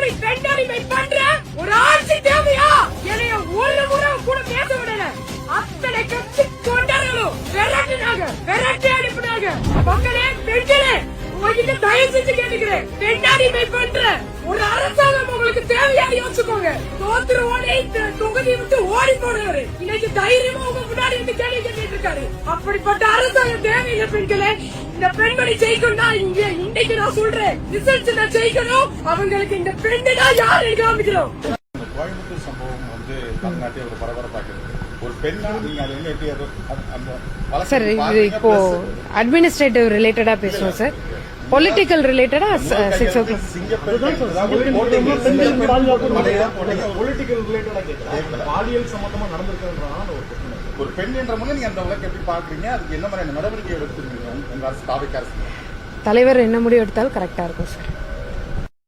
இப்படி பெண்ணடிமை பண்ற ஒரு ஆட்சி தேவையா? என்னைய ஒரு முறை கூட பேச விடல. அத்தனை கட்சி கொண்டாடணும் விரட்டி அனுப்பினாங்க. மக்களே பெண்களே உங்ககிட்ட தயவு செஞ்சு கேட்டுக்கிறேன், பெண்ணடிமை பண்ற ஒரு அரசாங்கம் உங்களுக்கு தேவையா யோசிச்சுக்கோங்க. தோத்துருவோனே தொகுதி விட்டு ஓடி போடுறாரு. இன்னைக்கு தைரியமா உங்க முன்னாடி வந்து கேள்வி கேட்டுட்டு இருக்காரு. அப்படிப்பட்ட அரசாங்கம் தேவையில்லை பெண்களே. இந்த பெண்மணி ஜெயிக்கணும்னா இங்க இன்னைக்கு நான் சொல்றேன், ரிசல்ட் நான் ஜெயிக்கணும். அவங்களுக்கு இந்த பெண்ணு தான் யாரு காமிக்கணும். கோயம்புத்தூர் சம்பவம் வந்து தமிழ்நாட்டை ஒரு பரபரப்பாக்குது. ஒரு பெண்ணா நீங்க அது வந்து எப்படி சார் இது இப்போ அட்மினிஸ்ட்ரேட்டிவ் ரிலேட்டடா பேசுவோம் சார். பொலிட்டிக்கல் ரிலேட்டடா 6 o'clock பாலியல் சம்பந்தமா நடந்திருக்கிறதுனால ஒரு பெண் என்ற முறை நீங்க அந்த வழக்கு எப்படி பாக்குறீங்க? அதுக்கு என்ன மாதிரியான நடவடிக்கை எடுத்துருக்கீங்க உங்க அரசு, தாவேக்கா அரசு? தலைவர் என்ன முடிவு எடுத்தாலும் கரெக்டா இருக்கும் சார்.